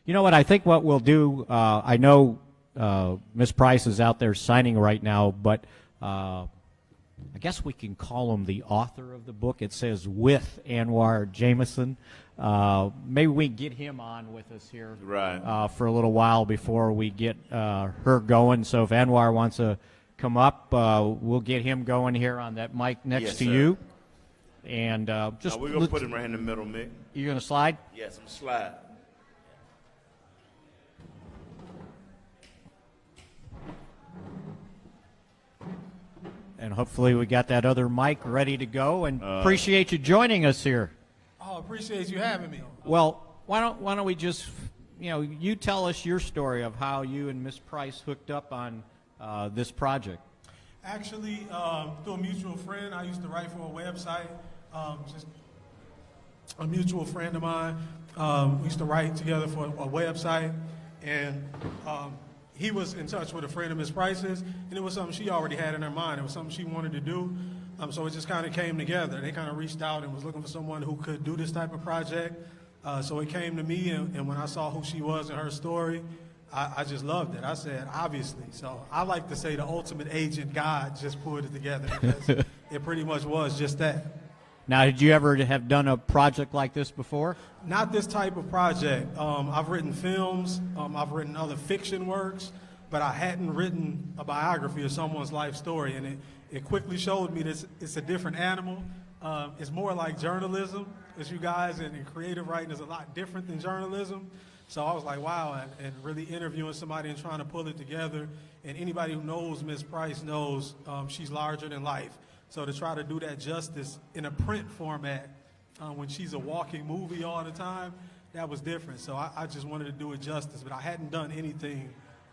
You know what? I think what we'll do, I know Miss Price is out there signing right now, but I guess we can call him the author of the book. It says with Anwar Jamison. Maybe we can get him on with us here for a little while before we get her going. So if Anwar wants to come up, we'll get him going here on that mic next to you. And just we're going to put him right in the middle, Mick. You're going to slide? Yes, I'm slide. And hopefully we got that other mic ready to go. And appreciate you joining us here. Oh, appreciate you having me. Well, why don't we just, you tell us your story of how you and Miss Price hooked up on this project. Actually, through a mutual friend, I used to write for a website. Just a mutual friend of mine. We used to write together for a website, and he was in touch with a friend of Miss Price's, and it was something she already had in her mind. It was something she wanted to do, so it just kind of came together. They kind of reached out and was looking for someone who could do this type of project. So it came to me, and when I saw who she was and her story, I just loved it. I said, obviously. So I like to say the ultimate agent, God, just put it together, because it pretty much was just that. Now, did you ever have done a project like this before? Not this type of project. I've written films, I've written other fiction works, but I hadn't written a biography of someone's life story, and it quickly showed me that it's a different animal. It's more like journalism, as you guys, and creative writing is a lot different than journalism. So I was like, wow, and really interviewing somebody and trying to pull it together. And anybody who knows Miss Price knows she's larger than life. So to try to do that justice in a print format when she's a walking movie all the time, that was different. So I just wanted to do it justice, but I hadn't done anything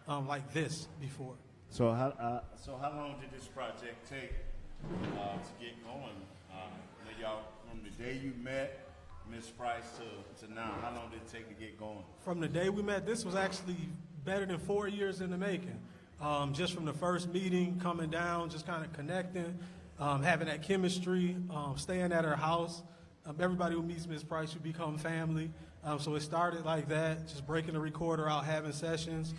like this before. So how long did this project take to get going? Y'all, from the day you met Miss Price to now, how long did it take to get going? From the day we met, this was actually better than 4 years in the making. Just from the first meeting, coming down, just kind of connecting, having that chemistry, staying at her house. Everybody who meets Miss Price, you become family. So it started like that, just breaking the recorder out, having sessions,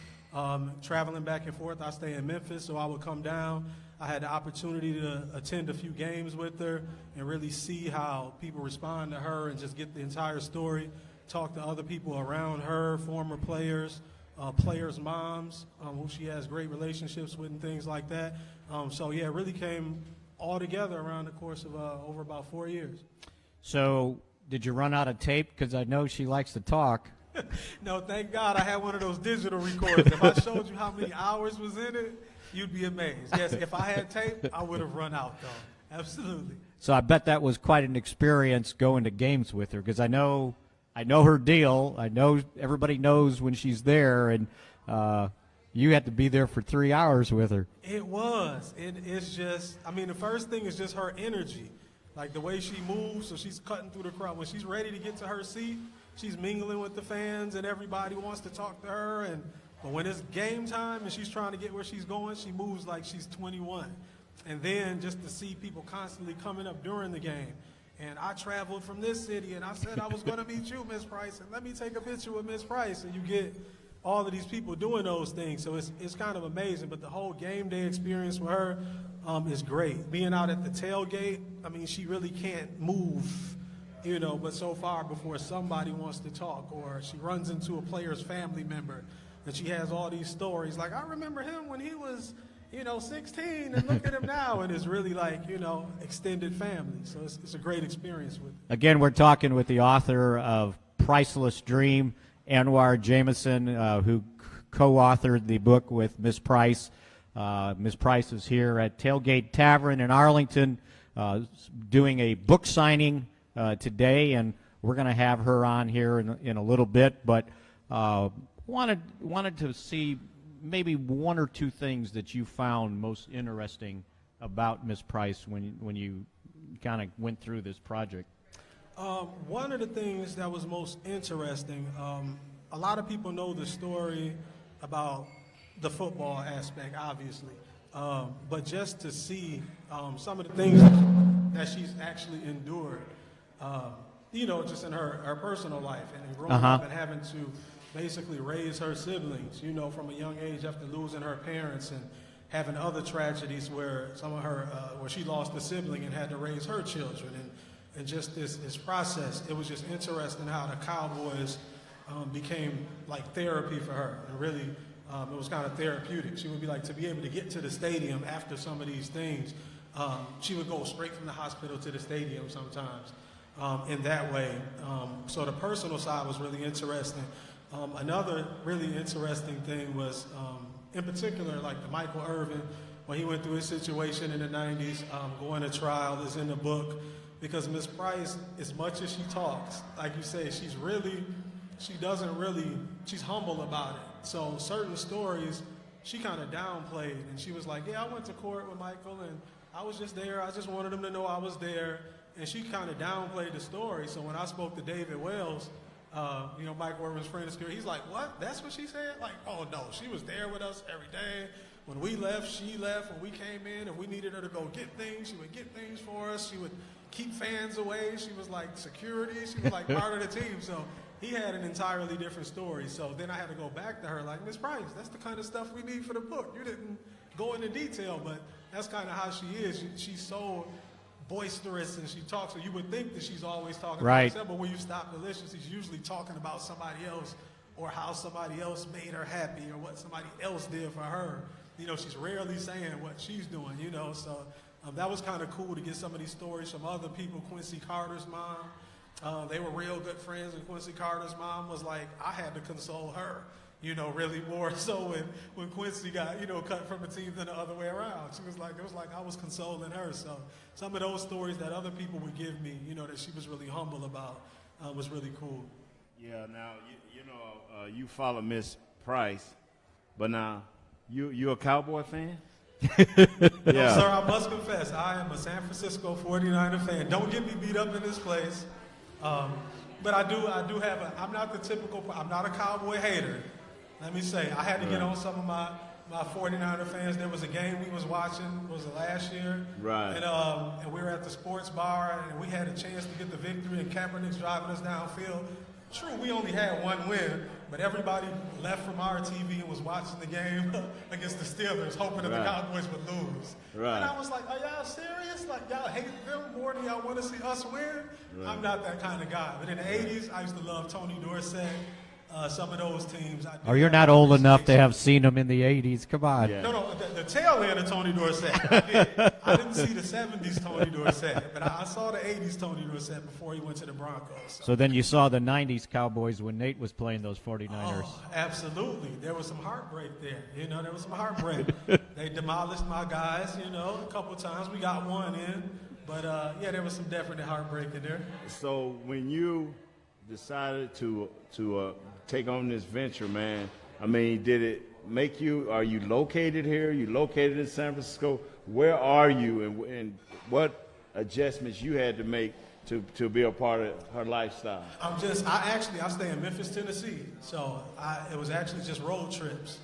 traveling back and forth. I stay in Memphis, so I would come down. I had the opportunity to attend a few games with her and really see how people respond to her and just get the entire story, talk to other people around her, former players, players' moms, who she has great relationships with and things like that. So yeah, it really came all together around the course of over about 4 years. So did you run out of tape? Because I know she likes to talk. No, thank God I had one of those digital recorders. If I showed you how many hours was in it, you'd be amazed. Yes, if I had tape, I would have run out, though. Absolutely. So I bet that was quite an experience going to games with her, because I know her deal. I know everybody knows when she's there, and you had to be there for 3 hours with her. It was. It's just, I mean, the first thing is just her energy. Like the way she moves, so she's cutting through the crowd. When she's ready to get to her seat, she's mingling with the fans, and everybody wants to talk to her. But when it's game time and she's trying to get where she's going, she moves like she's 21. And then just to see people constantly coming up during the game. And I traveled from this city, and I said I was going to meet you, Miss Price, and let me take a picture with Miss Price. And you get all of these people doing those things. So it's kind of amazing. But the whole game day experience with her is great. Being out at the tailgate, I mean, she really can't move, but so far before somebody wants to talk, or she runs into a player's family member, and she has all these stories. Like, I remember him when he was, 16, and look at him now. And it's really like, extended family. So it's a great experience with it. Again, we're talking with the author of Priceless Dream, Anwar Jamison, who co-authored the book with Miss Price. Miss Price is here at Tailgate Tavern in Arlington doing a book signing today, and we're going to have her on here in a little bit, but wanted to see maybe one or two things that you found most interesting about Miss Price when you kind of went through this project. One of the things that was most interesting, a lot of people know the story about the football aspect, obviously, but just to see some of the things that she's actually endured, just in her personal life, and growing up and having to basically raise her siblings, you know, from a young age after losing her parents and having other tragedies where some of her, where she lost a sibling and had to raise her children. And just this process, it was just interesting how the Cowboys became like therapy for her. And really, it was kind of therapeutic. She would be like, to be able to get to the stadium after some of these things, she would go straight from the hospital to the stadium sometimes in that way. So the personal side was really interesting. Another really interesting thing was, in particular, like the Michael Irvin, when he went through his situation in the 90s, going to trial is in the book. Because Miss Price, as much as she talks, like you say, she's humble about it. So certain stories, she kind of downplayed, and she was like, yeah, I went to court with Michael, and I was just there. I just wanted him to know I was there. And she kind of downplayed the story. So when I spoke to David Wells, you know, Michael Irvin's friend in security, he's like, what? That's what she said? Like, oh, no, she was there with us every day. When we left, she left. When we came in, if we needed her to go get things, she would get things for us. She would keep fans away. She was like security. She was like part of the team. So he had an entirely different story. So then I had to go back to her like, Miss Price, that's the kind of stuff we need for the book. You didn't go into detail, but that's kind of how she is. She's so boisterous and she talks. So you would think that she's always talking about herself, but when you stop to listen, she's usually talking about somebody else or how somebody else made her happy or what somebody else did for her. You know, she's rarely saying what she's doing, you know, so that was kind of cool to get some of these stories from other people. Quincy Carter's mom, they were real good friends, and Quincy Carter's mom was like, I had to console her, you know, really more so when Quincy got, you know, cut from the team than the other way around. She was like, it was like I was consoling her. So some of those stories that other people would give me, you know, that she was really humble about was really cool. Yeah, now, you know, you follow Miss Price, but now, you a Cowboy fan? No, sir, I must confess, I am a San Francisco 49er fan. Don't get me beat up in this place. But I do have I'm not the typical, I'm not a Cowboy hater. Let me say, I had to get on some of my 49er fans. There was a game we was watching, was it last year? Right. And we were at the sports bar, and we had a chance to get the victory, and Kaepernick's driving us downfield. True, we only had one win, but everybody left from our TV and was watching the game against the Steelers, hoping that the Cowboys would lose. Right. And I was like, are y'all serious? Like, y'all hate them more than y'all want to see us win? Right. I'm not that kind of guy. But in the 80s, I used to love Tony Dorsett. Some of those teams. You're not old enough to have seen them in the 80s. Come on. Yeah. No, the tail end of Tony Dorsett. I didn't see the 70s Tony Dorsett, but I saw the 80s Tony Dorsett before he went to the Broncos. So then you saw the 90s Cowboys when Nate was playing those 49ers. Oh, absolutely. There was some heartbreak there. You know, there was some heartbreak. They demolished my guys, you know, a couple of times. We got one in. But, yeah, there was some definite heartbreak in there. So when you decided to take on this venture, man, I mean, did it make you, are you located here? You located in San Francisco? Where are you, and what adjustments you had to make to be a part of her lifestyle? I stay in Memphis, Tennessee. So it was actually just road trips.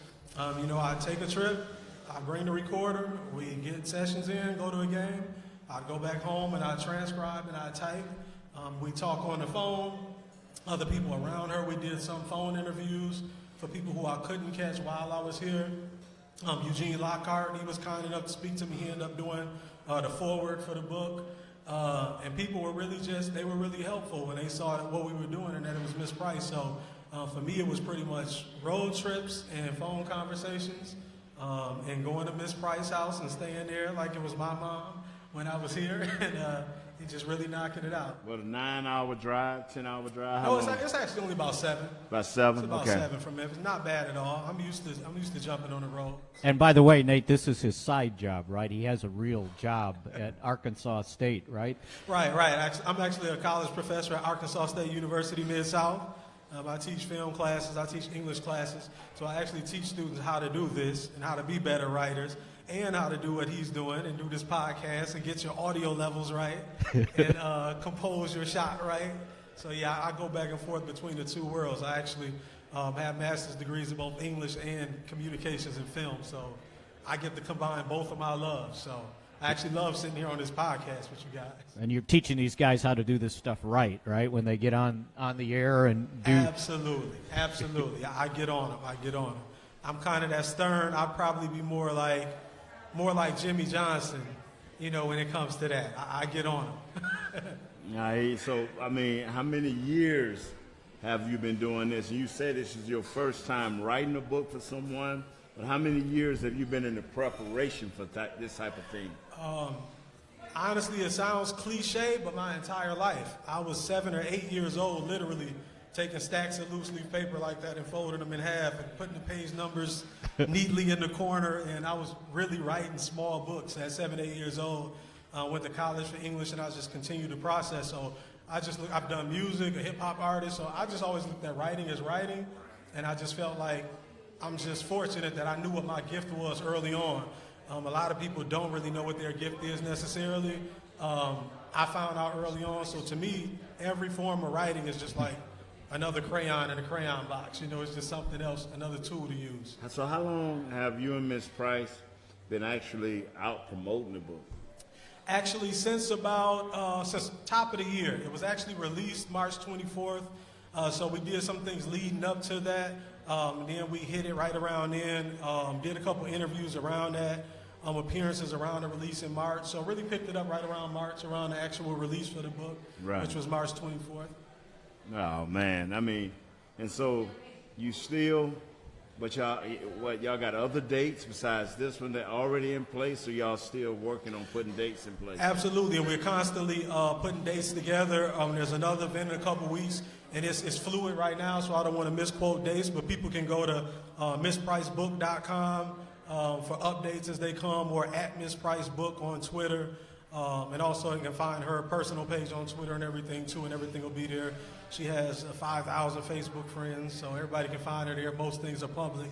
You know, I'd take a trip, I'd bring the recorder, we get sessions in, go to a game, I'd go back home and I'd transcribe and I'd type. We talk on the phone. Other people around her, we did some phone interviews for people who I couldn't catch while I was here. Eugene Lockhart, he was kind enough to speak to me. He ended up doing the foreword for the book. And people were really they were really helpful when they saw what we were doing and that it was Miss Price. So for me, it was pretty much road trips and phone conversations and going to Miss Price's house and staying there like it was my mom when I was here. And just really knocking it out. What, a 9-hour drive, 10-hour drive? No, it's actually only about 7. About 7? It's about okay. 7 from Memphis. Not bad at all. I'm used to jumping on the road. And by the way, Nate, this is his side job, right? He has a real job at Arkansas State, right? Right. I'm actually a college professor at Arkansas State University Mid-South. I teach film classes. I teach English classes. So I actually teach students how to do this and how to be better writers, and how to do what he's doing and do this podcast and get your audio levels right and compose your shot right. So, yeah, I go back and forth between the two worlds. I actually have master's degrees in both English and communications and film, so I get to combine both of my loves. So I actually love sitting here on this podcast with you guys. And you're teaching these guys how to do this stuff right when they get on the air and do. Absolutely. I get on them. I'm kind of that stern. I'd probably be more like Jimmy Johnson, when it comes to that. I get on them. So, I mean, how many years have you been doing this? You said this is your first time writing a book for someone, but how many years have you been in the preparation for this type of thing? Honestly, it sounds cliche, but my entire life. I was 7 or 8 years old, literally taking stacks of loose leaf paper like that and folding them in half and putting the page numbers neatly in the corner. And I was really writing small books at 7, 8 years old. Went to college for English, and I just continued to process. So I've done music, a hip hop artist. So I just always looked at writing as writing, and I just felt like I'm just fortunate that I knew what my gift was early on. A lot of people don't really know what their gift is necessarily. I found out early on. So to me, every form of writing is just like another crayon in a crayon box. It's just something else, another tool to use. So how long have you and Miss Price been actually out promoting the book? Actually, since top of the year. It was actually released March 24th. So we did some things leading up to that. And then we hit it right around then. Did a couple interviews around that. Appearances around the release in March. So really picked it up right around March, around the actual release for the book, which was March 24th. Oh, man. I mean, and so you still, but y'all got other dates besides this one that already in place, or y'all still working on putting dates in place? Absolutely, and we're constantly putting dates together. There's another event in a couple weeks, and it's fluid right now, so I don't want to misquote dates, but people can go to MissPriceBook.com for updates as they come, or at Miss Price Book on Twitter. And also you can find her personal page on Twitter and everything too, and everything will be there. She has 5,000 Facebook friends, so everybody can find her there. Most things are public.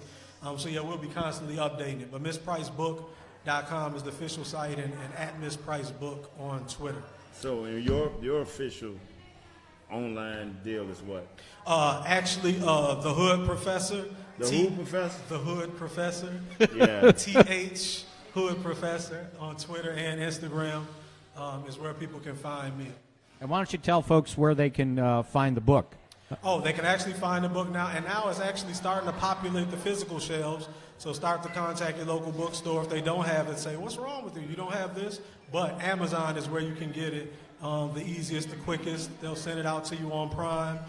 So yeah, we'll be constantly updating it. But MissPriceBook.com is the official site, and at Miss Price Book on Twitter. So your official online deal is what? Actually, The Hood Professor. The Who Professor? The Hood Professor. Yeah. TH Hood Professor on Twitter and Instagram is where people can find me. And why don't you tell folks where they can find the book? Oh, they can actually find the book now, and now it's actually starting to populate the physical shelves. So start to contact your local bookstore. If they don't have it, say, what's wrong with you? You don't have this? But Amazon is where you can get it the easiest, the quickest. They'll send it out to you on Prime.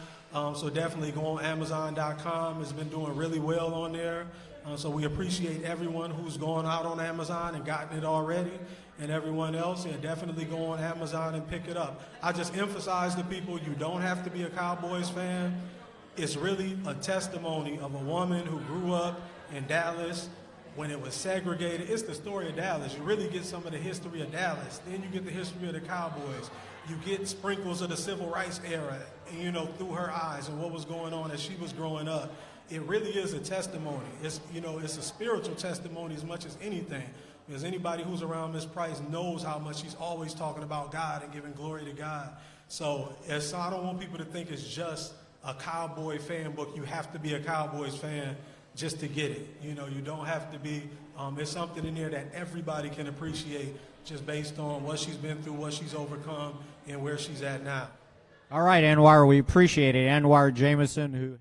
So definitely go on Amazon.com. It's been doing really well on there. So we appreciate everyone who's gone out on Amazon and gotten it already. And everyone else, yeah, definitely go on Amazon and pick it up. I just emphasize to people, you don't have to be a Cowboys fan. It's really a testimony of a woman who grew up in Dallas when it was segregated. It's the story of Dallas. You really get some of the history of Dallas. Then you get the history of the Cowboys. You get sprinkles of the civil rights era, through her eyes and what was going on as she was growing up. It really is a testimony. It's a spiritual testimony as much as anything. Because anybody who's around Miss Price knows how much she's always talking about God and giving glory to God. So I don't want people to think it's just a Cowboy fan book. You have to be a Cowboys fan just to get it. You don't have to be. There's something in there that everybody can appreciate just based on what she's been through, what she's overcome, and where she's at now. All right, Anwar, we appreciate it. Anwar Jamison, who